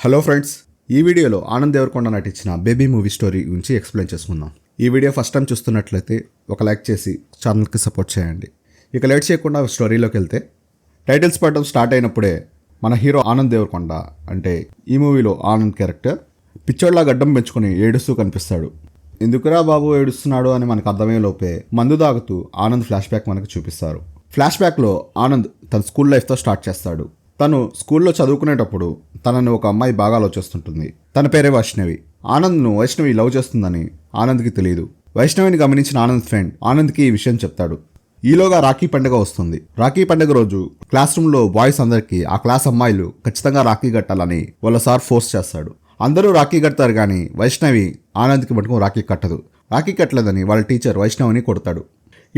Hello friends, ఈ వీడియోలో ఆనంద్ దేవరకొండ నటించిన బేబీ మూవీ స్టోరీ గురించి ఎక్స్ప్లెయిన్ చేసుకుందాం. ఈ వీడియో ఫస్ట్ టైం చూస్తున్నట్లయితే ఒక లైక్ చేసి ఛానల్కి సపోర్ట్ చేయండి. ఇక లేట్ చేయకుండా స్టోరీలోకి వెళ్తే, టైటిల్స్ పడడం స్టార్ట్ అయినప్పుడే మన హీరో ఆనంద్ దేవరకొండ అంటే ఈ మూవీలో ఆనంద్ క్యారెక్టర్ పిచ్చోడ్లా గడ్డం పెంచుకొని ఏడుస్తూ కనిపిస్తాడు. ఎందుకురా బాబు ఏడుస్తున్నాడు అని మనకు అర్థమయ్యే లోపే మందు తాగుతూ ఆనంద్ ఫ్లాష్ బ్యాక్ మనకు చూపిస్తారు. ఫ్లాష్ బ్యాక్లో ఆనంద్ తన స్కూల్ లైఫ్తో స్టార్ట్ చేస్తాడు. తను స్కూల్లో చదువుకునేటప్పుడు తనని ఒక అమ్మాయి బాగా లవ్ చేస్తుంటుంది. తన పేరే వైష్ణవి. ఆనంద్ను వైష్ణవి లవ్ చేస్తుందని ఆనంద్కి తెలియదు. వైష్ణవిని గమనించిన ఆనంద్ ఫ్రెండ్ ఆనంద్కి ఈ విషయం చెప్తాడు. ఈలోగా రాఖీ పండుగ వస్తుంది. రాఖీ పండుగ రోజు క్లాస్ రూమ్లో బాయ్స్ అందరికీ ఆ క్లాస్ అమ్మాయిలు ఖచ్చితంగా రాఖీ కట్టాలని వాళ్ళ సార్ ఫోర్స్ చేస్తాడు. అందరూ రాఖీ కడతారు కానీ వైష్ణవి ఆనంద్కి మటుకు రాఖీ కట్టదు. రాఖీ కట్టలేదని వాళ్ళ టీచర్ వైష్ణవిని కొడతాడు.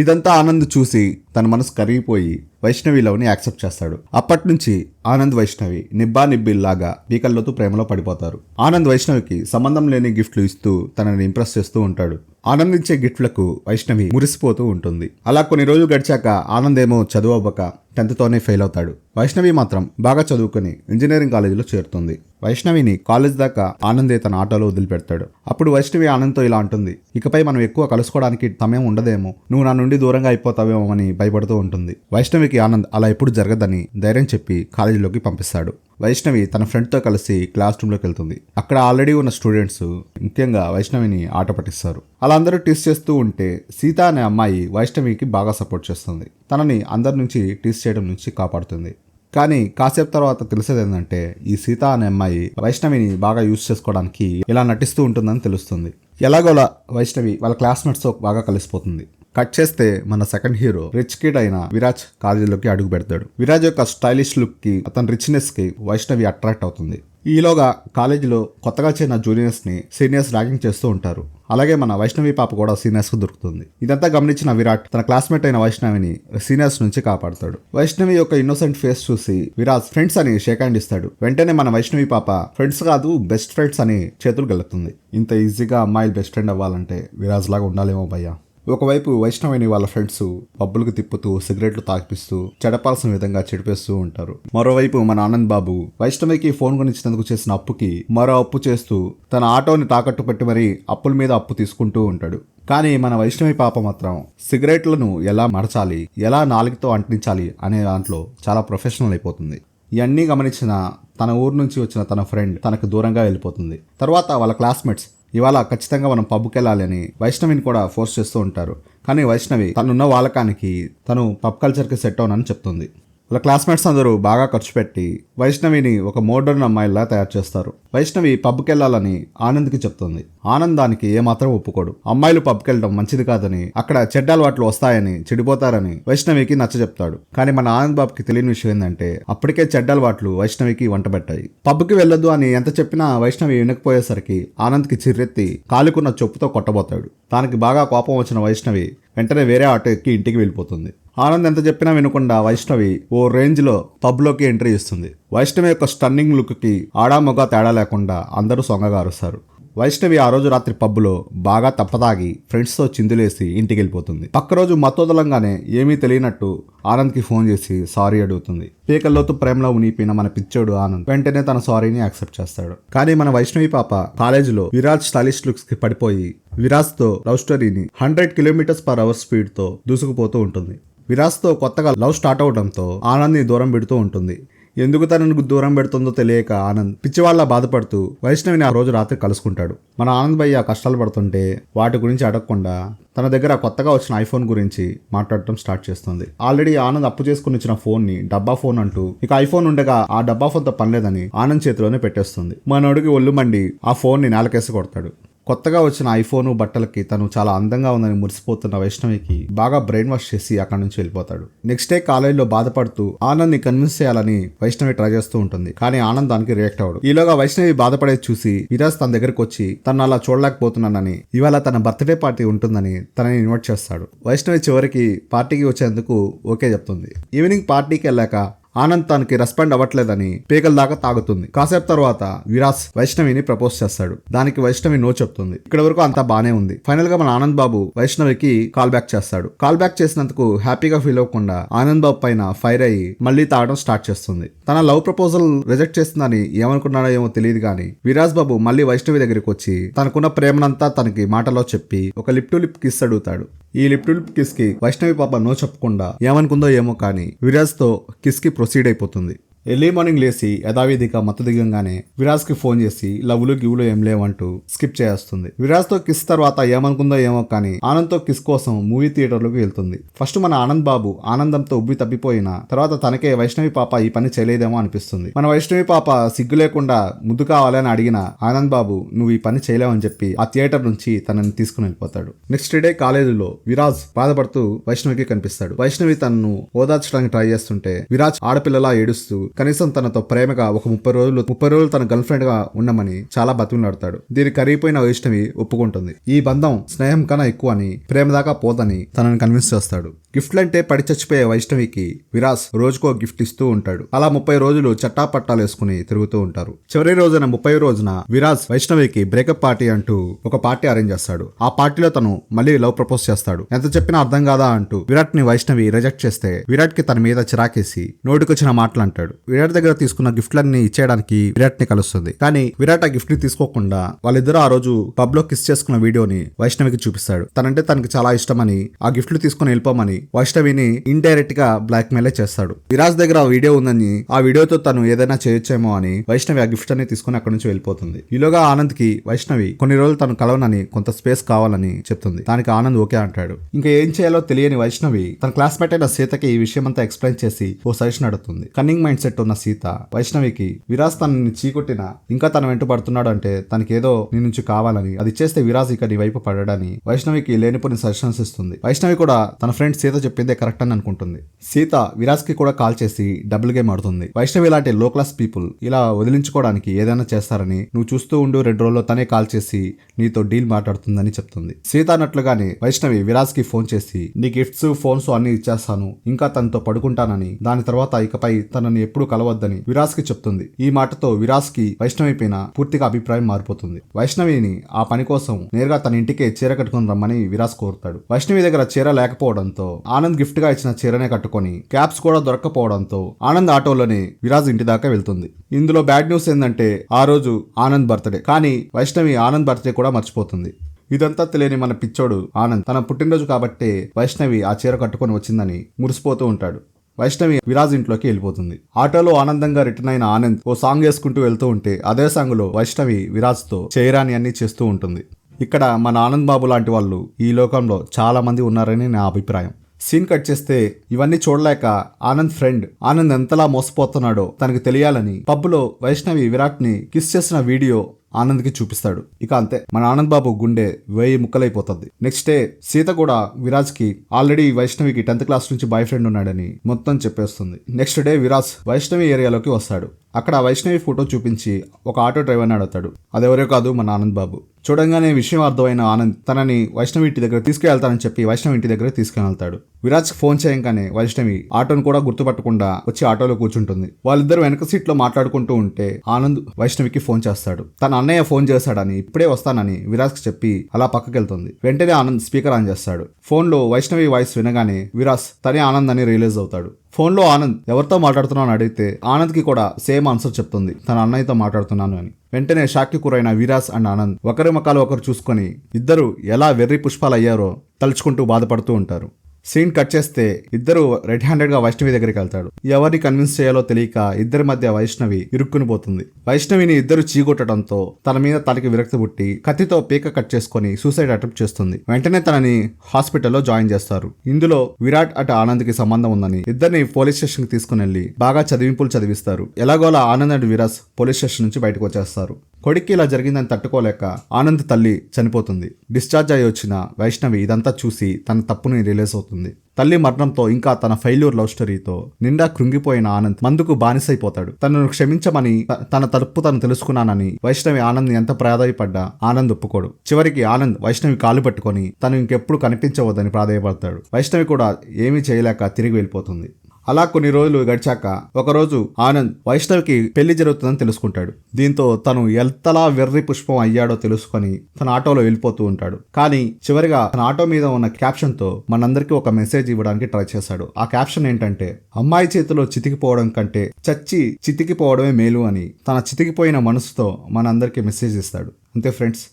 ఇదంతా ఆనంద్ చూసి తన మనసు కరిగిపోయి వైష్ణవి లవ్ని యాక్సెప్ట్ చేస్తాడు. అప్పటి నుంచి ఆనంద్ వైష్ణవి నిబ్బా నిబ్బిల్లాగా పీకల్లోతూ ప్రేమలో పడిపోతారు. ఆనంద్ వైష్ణవికి సంబంధం లేని గిఫ్ట్లు ఇస్తూ తనని ఇంప్రెస్ చేస్తూ ఉంటాడు. ఆనందించే గిఫ్ట్లకు వైష్ణవి మురిసిపోతూ ఉంటుంది. అలా కొన్ని రోజులు గడిచాక ఆనంద్ ఏమో చదువు అవ్వక 10th ఫెయిల్ అవుతాడు. వైష్ణవి మాత్రం బాగా చదువుకుని ఇంజనీరింగ్ కాలేజీలో చేరుతుంది. వైష్ణవిని కాలేజ్ దాకా ఆనందే తన ఆటోలో వదిలిపెడతాడు. అప్పుడు వైష్ణవి ఆనంద్తో ఇలా అంటుంది, ఇకపై మనం ఎక్కువ కలుసుకోవడానికి సమయం ఉండదేమో, నువ్వు నా నుండి దూరంగా అయిపోతావేమో అని భయపడుతూ ఉంటుంది. వైష్ణవికి ఆనంద్ అలా ఎప్పుడు జరగదని ధైర్యం చెప్పి కాలేజీలోకి పంపిస్తాడు. వైష్ణవి తన ఫ్రెండ్తో కలిసి క్లాస్ రూమ్లోకి వెళ్తుంది. అక్కడ ఆల్రెడీ ఉన్న స్టూడెంట్స్ ముఖ్యంగా వైష్ణవిని ఆట పట్టిస్తారు. అలా అందరూ టీస్ చేస్తూ ఉంటే సీత అనే అమ్మాయి వైష్ణవికి బాగా సపోర్ట్ చేస్తుంది. తనని అందరి నుంచి టీస్ చేయడం నుంచి కాపాడుతుంది. కానీ కాసేపు తర్వాత తెలిసేది ఏంటంటే ఈ సీత అనే అమ్మాయి వైష్ణవిని బాగా యూజ్ చేసుకోవడానికి ఇలా నటిస్తూ ఉంటుందని తెలుస్తుంది. ఎలాగోలా వైష్ణవి వాళ్ళ క్లాస్మేట్స్తో బాగా కలిసిపోతుంది. కట్ చేస్తే మన సెకండ్ హీరో రిచ్ కిడ్ అయిన విరాజ్ కాలేజీలోకి అడుగు పెడతాడు. విరాజ్ యొక్క స్టైలిష్ లుక్ కి అతని రిచ్నెస్ కి వైష్ణవి అట్రాక్ట్ అవుతుంది. ఈలోగా కాలేజీలో కొత్తగా చేరిన జూనియర్స్ ని సీనియర్స్ ర్యాగింగ్ చేస్తూ ఉంటారు. అలాగే మన వైష్ణవి పాప కూడా సీనియర్స్ కు దొరుకుతుంది. ఇదంతా గమనించిన విరాట్ తన క్లాస్మేట్ అయిన వైష్ణవిని సీనియర్స్ నుంచి కాపాడుతాడు. వైష్ణవి యొక్క ఇన్నోసెంట్ ఫేస్ చూసి విరాజ్ ఫ్రెండ్స్ అని షేక్ హ్యాండ్ ఇస్తాడు. వెంటనే మన వైష్ణవి పాప ఫ్రెండ్స్ కాదు బెస్ట్ ఫ్రెండ్స్ అని చేతులు గెలుతుంది. ఇంత ఈజీగా అమ్మాయిలు బెస్ట్ ఫ్రెండ్ అవ్వాలంటే విరాజ్ లాగా ఉండాలేమో భయ్యా. ఒకవైపు వైష్ణవిని వాళ్ళ ఫ్రెండ్స్ పబ్బులకు తిప్పుతూ సిగరెట్లు తాగిపిస్తూ చెడపాల్సిన విధంగా చెడిపేస్తూ ఉంటారు. మరోవైపు మన ఆనంద్ బాబు వైష్ణవికి ఫోన్ కొనిచ్చినందుకు చేసిన అప్పుకి మరో అప్పు చేస్తూ తన ఆటోని తాకట్టు పెట్టి మరీ అప్పుల మీద అప్పు తీసుకుంటూ ఉంటాడు. కానీ మన వైష్ణవి పాప మాత్రం సిగరెట్లను ఎలా మడచాలి, ఎలా నాలుగుతో అంటించాలి అనే దాంట్లో చాలా ప్రొఫెషనల్ అయిపోతుంది. ఇవన్నీ గమనించిన తన ఊరు నుంచి వచ్చిన తన ఫ్రెండ్ తనకు దూరంగా వెళ్ళిపోతుంది. తర్వాత వాళ్ళ క్లాస్మేట్స్ ఇవాళ ఖచ్చితంగా మనం పబ్కి వెళ్ళాలి అని వైష్ణవిని కూడా ఫోర్స్ చేస్తూ ఉంటారు. కానీ వైష్ణవి తనున్న వాళ్ళకానికి తను పబ్ కల్చర్కి సెట్ అవునని చెప్తుంది. వాళ్ళ క్లాస్మేట్స్ అందరూ బాగా ఖర్చు పెట్టి వైష్ణవిని ఒక మోడర్న్ అమ్మాయిలా తయారు చేస్తారు. వైష్ణవి పబ్కి వెళ్ళాలని ఆనంద్కి చెప్తుంది. ఆనంద్ దానికి ఏమాత్రం ఒప్పుకోడు. అమ్మాయిలు పబ్కి వెళ్ళడం మంచిది కాదని, అక్కడ చెడ్డ అలవాట్లు వస్తాయని, చెడిపోతారని వైష్ణవికి నచ్చ చెప్తాడు. కానీ మన ఆనంద్ బాబుకి తెలియని విషయం ఏంటంటే అప్పటికే చెడ్డ అలవాట్లు వైష్ణవికి వంటబెట్టాయి. పబ్కి వెళ్ళొద్దు అని ఎంత చెప్పినా వైష్ణవి వినకపోయేసరికి ఆనంద్కి చిర్రెత్తి కాలుకున్న చెప్పుతో కొట్టబోతాడు. దానికి బాగా కోపం వచ్చిన వైష్ణవి వెంటనే వేరే ఆటో ఎక్కి ఇంటికి వెళ్ళిపోతుంది. ఆనంద్ ఎంత చెప్పినా వినకుండా వైష్ణవి ఓ రేంజ్లో పబ్లోకి ఎంట్రీ ఇస్తుంది. వైష్ణవి యొక్క స్టన్నింగ్ లుక్కి ఆడామొగ తేడా లేకుండా అందరూ సొంగగా అరుస్తారు. వైష్ణవి ఆ రోజు రాత్రి పబ్లో బాగా తప్పదాగి ఫ్రెండ్స్తో చిందులేసి ఇంటికి వెళ్ళిపోతుంది. పక్క రోజు మత్తోదలంగానే ఏమీ తెలియనట్టు ఆనంద్కి ఫోన్ చేసి సారీ అడుగుతుంది. పీకల్లోతు ప్రేమలో ఉనిపోయిన మన పిచ్చోడు ఆనంద్ వెంటనే తన సారీని యాక్సెప్ట్ చేస్తాడు. కానీ మన వైష్ణవి పాప కాలేజీలో విరాజ్ స్టైలిష్ లుక్స్ కి పడిపోయి విరాజ్తో లవ్ స్టోరీని 100 km/h స్పీడ్తో దూసుకుపోతూ ఉంటుంది. విరాజ్తో కొత్తగా లవ్ స్టార్ట్ అవడంతో ఆనంద్ని దూరం పెడుతూ ఉంటుంది. ఎందుకు తనను దూరం పెడుతుందో తెలియక ఆనంద్ పిచ్చివాళ్ళ బాధపడుతూ వైష్ణవిని ఆ రోజు రాత్రి కలుసుకుంటాడు. మన ఆనంద్ భయ్య కష్టాలు పడుతుంటే వాటి గురించి అడగకుండా తన దగ్గర కొత్తగా వచ్చిన ఐఫోన్ గురించి మాట్లాడటం స్టార్ట్ చేస్తుంది. ఆల్రెడీ ఆనంద్ అప్పు చేసుకుని ఇచ్చిన ఫోన్ ని డబ్బా ఫోన్ అంటూ ఇక ఐఫోన్ ఉండగా ఆ డబ్బా ఫోన్తో పనిలేదని ఆనంద్ చేతిలోనే పెట్టేస్తుంది. మనోడికి ఒళ్ళు మండి ఆ ఫోన్ ని నేలకేసి కొడతాడు. కొత్తగా వచ్చిన ఐఫోను బట్టలకి తను చాలా అందంగా ఉందని మురిసిపోతున్న వైష్ణవికి బాగా బ్రెయిన్ వాష్ చేసి అక్కడి నుంచి వెళ్ళిపోతాడు. నెక్స్ట్ డే కాలేజీలో బాధపడుతూ ఆనంద్ ని కన్విన్స్ చేయాలని వైష్ణవి ట్రై చేస్తూ ఉంటుంది. కానీ ఆనంద్ దానికి రియాక్ట్ అవ్వడు. ఈలోగా వైష్ణవి బాధపడేది చూసి విరాజ్ తన దగ్గరకు వచ్చి తను అలా చూడలేకపోతున్నానని, ఇవాళ తన బర్త్డే పార్టీ ఉంటుందని తనని ఇన్వైట్ చేస్తాడు. వైష్ణవి చివరికి పార్టీకి వచ్చేందుకు ఓకే చెప్తుంది. ఈవినింగ్ పార్టీకి వెళ్ళాక ఆనంద్ తనకి రెస్పాండ్ అవ్వట్లేదని పేకల దాకా తాగుతుంది. కాసేపు తర్వాత విరాజ్ వైష్ణవిని ప్రపోజ్ చేస్తాడు. దానికి వైష్ణవి నో చెప్తుంది. ఇక్కడ వరకు అంతా బానే ఉంది. ఫైనల్ గా మన ఆనంద్ బాబు వైష్ణవికి కాల్ బ్యాక్ చేస్తాడు. కాల్ బ్యాక్ చేసినందుకు హ్యాపీగా ఫీల్ అవ్వకుండా ఆనంద్ బాబు పైన ఫైర్ అయ్యి మళ్ళీ తాగడం స్టార్ట్ చేస్తుంది. తన లవ్ ప్రపోజల్ రిజెక్ట్ చేస్తుందని ఏమనుకున్నాడో ఏమో తెలియదు కానీ విరాజ్ బాబు మళ్ళీ వైష్ణవి దగ్గరికి వచ్చి తనకున్న ప్రేమనంతా తనకి మాటలో చెప్పి ఒక లిప్ టు లిప్ కిస్ అడుగుతాడు. ఈ లిప్ టు లిప్ కిస్ కి వైష్ణవి పాప నో చెప్పకుండా ఏమనుకుందో ఏమో కానీ విరాజ్ తో కిస్ కి ప్రొసీడ్ అయిపోతుంది. ఎర్లీ మార్నింగ్ లేసి యథావిధిగా మత్తు దిగంగానే విరాజ్ కి ఫోన్ చేసి లవ్లు గివ్లు ఏం లేవంటూ స్కిప్ చేస్తుంది. విరాజ్ తో కిస్ తర్వాత ఏమనుకుందో ఏమో కానీ ఆనంద్ తో కిస్ కోసం మూవీ థియేటర్ లోకి వెళ్తుంది. ఫస్ట్ మన ఆనంద్ బాబు ఆనందంతో ఉబ్బి తప్పిపోయిన తర్వాత తనకే వైష్ణవి పాప ఈ పని చేయలేదేమో అనిపిస్తుంది. మన వైష్ణవి పాప సిగ్గు లేకుండా ముద్దు కావాలని అడిగిన ఆనంద్ బాబు నువ్వు ఈ పని చేయలేవని చెప్పి ఆ థియేటర్ నుంచి తనని తీసుకుని వెళ్ళిపోతాడు. నెక్స్ట్ డే కాలేజీలో విరాజ్ బాధపడుతూ వైష్ణవికి కనిపిస్తాడు. వైష్ణవి తనను ఓదార్చడానికి ట్రై చేస్తుంటే విరాజ్ ఆడపిల్లలా ఏడుస్తూ కనీసం తనతో ప్రేమగా ఒక 30 రోజులు తన గర్ల్ ఫ్రెండ్ గా ఉండమని చాలా బతిమలాడతాడు. దీనికి కరిగిపోయిన వైష్ణవి ఒప్పుకుంటుంది. ఈ బంధం స్నేహం కన్నా ఎక్కువ అని, ప్రేమ దాకా పోదని తనని కన్విన్స్ చేస్తాడు. గిఫ్ట్లంటే పడి చచ్చిపోయే వైష్ణవికి విరాజ్ రోజుకో గిఫ్ట్ ఇస్తూ ఉంటాడు. అలా 30 రోజులు చట్టా పట్టాలు వేసుకుని తిరుగుతూ ఉంటారు. చివరి రోజున 30 రోజున విరాజ్ వైష్ణవికి బ్రేకప్ పార్టీ అంటూ ఒక పార్టీ అరేంజ్ చేస్తాడు. ఆ పార్టీలో తను మళ్ళీ లవ్ ప్రపోజ్ చేస్తాడు. ఎంత చెప్పినా అర్థం కాదా అంటూ విరాట్ ని వైష్ణవి రిజెక్ట్ చేస్తే విరాట్ కి తన మీద చిరాకేసి నోటికొచ్చిన మాటలు అంటాడు. విరాట్ దగ్గర తీసుకున్న గిఫ్ట్లన్నీ ఇచ్చేయడానికి విరాట్ ని కలుస్తుంది. కానీ విరాట్ ఆ గిఫ్ట్ ని తీసుకోకుండా వాళ్ళిద్దరూ ఆ రోజు పబ్ లో కిస్ చేసుకున్న వీడియోని వైష్ణవికి చూపిస్తాడు. తనంటే తనకి చాలా ఇష్టమని ఆ గిఫ్ట్లు తీసుకుని వెళ్ళిపోమని వైష్ణవిని ఇండైరెక్ట్ గా బ్లాక్ మెయిల్ చేస్తాడు. విరాజ్ దగ్గర ఆ వీడియో ఉందని ఆ వీడియోతో తను ఏదైనా చేయొచ్చేమో అని వైష్ణవి ఆ గిఫ్ట్ అని తీసుకుని అక్కడి నుంచి వెళ్ళిపోతుంది. ఈలోగా ఆనంద్ కి వైష్ణవి కొన్ని రోజులు తను కలవనని కొంత స్పేస్ కావాలని చెప్తుంది. దానికి ఆనంద్ ఓకే అంటాడు. ఇంకా ఏం చేయాలో తెలియని వైష్ణవి తన క్లాస్మేట్ అయిన సీతకి ఈ విషయం అంతా ఎక్స్ప్లెయిన్ చేసి ఓ సజెషన్ అడుగుతుంది. కన్నింగ్ మైండ్ సెట్ ఉన్న సీత వైష్ణవికి విరాజ్ తనని చీకొట్టిన ఇంకా తన వెంట పడుతున్నాడు అంటే తనకేదో నీ నుంచి కావాలని, అది చేస్తే విరాజ్ ఇక నీ వైపు పడడని వైష్ణవికి లేనిపోని సజెషన్స్ ఇస్తుంది. వైష్ణవి కూడా తన ఫ్రెండ్ సీత చెప్పిందే కరెక్ట్ అని అనుకుంటుంది. సీత విరాజ్ కి కూడా కాల్ చేసి డబుల్ గేమ్ ఆడుతుంది. వైష్ణవి లాంటి లో క్లాస్ పీపుల్ ఇలా వదిలించుకోవడానికి ఏదైనా చేస్తారని, నువ్వు చూస్తూ ఉండు 2 రోజుల్లో తనే కాల్ చేసి నీతో డీల్ మాట్లాడుతుందని చెప్తుంది. సీత అన్నట్లుగానే వైష్ణవి విరాజ్ కి ఫోన్ చేసి నీ గిఫ్ట్స్ ఫోన్స్ అన్ని ఇచ్చేస్తాను, ఇంకా తనతో పడుకుంటానని, దాని తర్వాత ఇకపై తనని ఎప్పుడు కలవద్దని విరాజ్ కి చెప్తుంది. ఈ మాటతో విరాజ్ కి వైష్ణవి పైన పూర్తిగా అభిప్రాయం మారిపోతుంది. వైష్ణవిని ఆ పని కోసం నేరుగా తన ఇంటికే చీర కట్టుకుని రమ్మని విరాజ్ కోరుతాడు. వైష్ణవి దగ్గర చీర లేకపోవడంతో ఆనంద్ గిఫ్ట్ గా ఇచ్చిన చీరనే కట్టుకొని క్యాప్స్ కూడా దొరక్కపోవడంతో ఆనంద్ ఆటోలోనే విరాజ్ ఇంటి దాకా వెళ్తుంది. ఇందులో బ్యాడ్ న్యూస్ ఏంటంటే ఆ రోజు ఆనంద్ బర్త్డే, కానీ వైష్ణవి ఆనంద్ బర్త్డే కూడా మర్చిపోతుంది. ఇదంతా తెలియని మన పిచ్చోడు ఆనంద్ తన పుట్టినరోజు కాబట్టే వైష్ణవి ఆ చీర కట్టుకొని వచ్చిందని మురిసిపోతూ ఉంటాడు. వైష్ణవి విరాజ్ ఇంట్లోకి వెళ్ళిపోతుంది. ఆటోలో ఆనందంగా రిటర్న్ అయిన ఆనంద్ ఓ సాంగ్ వేసుకుంటూ వెళ్తూ ఉంటే అదే సాంగ్ లో వైష్ణవి విరాజ్ తో చేయరాని అన్ని చేస్తూ ఉంటుంది. ఇక్కడ మన ఆనంద్ బాబు లాంటి వాళ్ళు ఈ లోకంలో చాలా మంది ఉన్నారని నా అభిప్రాయం. సీన్ కట్ చేస్తే ఇవన్నీ చూడలేక ఆనంద్ ఫ్రెండ్ ఆనంద్ ఎంతలా మోసపోతున్నాడో తనకు తెలియాలని పబ్లో వైష్ణవి విరాట్ ని కిస్ చేసిన వీడియో ఆనంద్ కి చూపిస్తాడు. ఇక అంతే, మన ఆనంద్ బాబు గుండె 1000 ముక్కలైపోతుంది. నెక్స్ట్ డే సీత కూడా విరాజ్ కి ఆల్రెడీ వైష్ణవికి 10th క్లాస్ నుంచి బాయ్ ఫ్రెండ్ ఉన్నాడని మొత్తం చెప్పేస్తుంది. నెక్స్ట్ డే విరాజ్ వైష్ణవి ఏరియాలోకి వస్తాడు. అక్కడ వైష్ణవి ఫోటో చూపించి ఒక ఆటో డ్రైవర్ని అడుగుతాడు. అదెవరో కాదు, మన ఆనంద్ బాబు. చూడంగానే విషయం అర్థమైన ఆనంద్ తనని వైష్ణవి ఇంటి దగ్గర తీసుకెళ్తానని చెప్పి వైష్ణవి ఇంటి దగ్గర తీసుకెళ్తాడు. విరాజ్ ఫోన్ చేయంగానే వైష్ణవి ఆటోను కూడా గుర్తుపట్టకుండా వచ్చి ఆటోలో కూర్చుంటుంది. వాళ్ళిద్దరు వెనక సీట్ లో మాట్లాడుకుంటూ ఉంటే ఆనంద్ వైష్ణవికి ఫోన్ చేస్తాడు. తన అన్నయ్య ఫోన్ చేశాడని, ఇప్పుడే వస్తానని విరాజ్ కి చెప్పి అలా పక్కకెళ్తుంది. వెంటనే ఆనంద్ స్పీకర్ ఆన్ చేస్తాడు. ఫోన్ లో వైష్ణవి వాయిస్ వినగానే విరాజ్ తనే ఆనంద్ అని రియలైజ్ అవుతాడు. ఫోన్ లో ఆనంద్ ఎవరితో మాట్లాడుతున్నావు అని అడిగితే ఆనంద్ కి కూడా సేమ్ ఆన్సర్ చెప్తుంది, తన అన్నయ్యతో మాట్లాడుతున్నాను అని. వెంటనే షాక్కి గురైన విరాజ్ అండ్ ఆనంద్ ఒకరి ముఖాలు ఒకరు చూసుకొని ఇద్దరు ఎలా వెర్రి పుష్పాలు అయ్యారో తలుచుకుంటూ బాధపడుతూ ఉంటారు. సీన్ కట్ చేస్తే ఇద్దరు రెడ్ హ్యాండెడ్ గా వైష్ణవి దగ్గరికి వెళ్తాడు. ఎవరిని కన్విన్స్ చేయాలో తెలియక ఇద్దరి మధ్య వైష్ణవి ఇరుక్కుని పోతుంది. వైష్ణవిని ఇద్దరు చీగొట్టడంతో తన మీద తనకి విరక్తి పుట్టి కత్తితో పీక కట్ చేసుకుని సూసైడ్ అటెంప్ట్ చేస్తుంది. వెంటనే తనని హాస్పిటల్లో జాయిన్ చేస్తారు. ఇందులో విరాట్ అటు ఆనంద్ కి సంబంధం ఉందని ఇద్దరిని పోలీస్ స్టేషన్ కి తీసుకుని వెళ్లి బాగా చదివింపులు చదివిస్తారు. ఎలాగోలా Anand and Viraj police station నుంచి బయటకు వచ్చేస్తారు. కొడుక్కి ఇలా జరిగిందని తట్టుకోలేక ఆనంద్ తల్లి చనిపోతుంది. డిశ్చార్జ్ అయ్యి వచ్చిన వైష్ణవి ఇదంతా చూసి తన తప్పుని రియలైజ్ అవుతుంది. తల్లి మరణంతో ఇంకా తన ఫెయిల్యూర్ లవ్ స్టోరీతో నిండా కృంగిపోయిన ఆనంద్ మందుకు బానిసైపోతాడు. తనను క్షమించమని తన తప్పు తను తెలుసుకున్నానని వైష్ణవి ఆనంద్ ఎంత ప్రాధాయపడ్డా ఆనంద్ ఒప్పుకోడు. చివరికి ఆనంద్ వైష్ణవి కాలు పట్టుకొని తను ఇంకెప్పుడు కనిపించవద్దని ప్రాధాయపడతాడు. వైష్ణవి కూడా ఏమీ చేయలేక తిరిగి వెళ్ళిపోతుంది. అలా కొన్ని రోజులు గడిచాక ఒకరోజు ఆనంద్ వైష్ణవ్కి పెళ్లి జరుగుతుందని తెలుసుకుంటాడు. దీంతో తను ఎంతలా వెర్రి పుష్పం అయ్యాడో తెలుసుకొని తన ఆటోలో వెళ్ళిపోతూ ఉంటాడు. కానీ చివరిగా తన ఆటో మీద ఉన్న క్యాప్షన్ తో మనందరికీ ఒక మెసేజ్ ఇవ్వడానికి ట్రై చేశాడు. ఆ క్యాప్షన్ ఏంటంటే, అమ్మాయి చేతిలో చితికిపోవడం కంటే చచ్చి చితికిపోవడమే మేలు అని తన చితికిపోయిన మనసుతో మనందరికీ మెసేజ్ ఇస్తాడు. అంతే ఫ్రెండ్స్,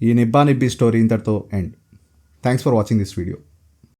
ఈ నిబ్బా నిబ్బి స్టోరీ ఇంతటితో end. Thanks for watching this video.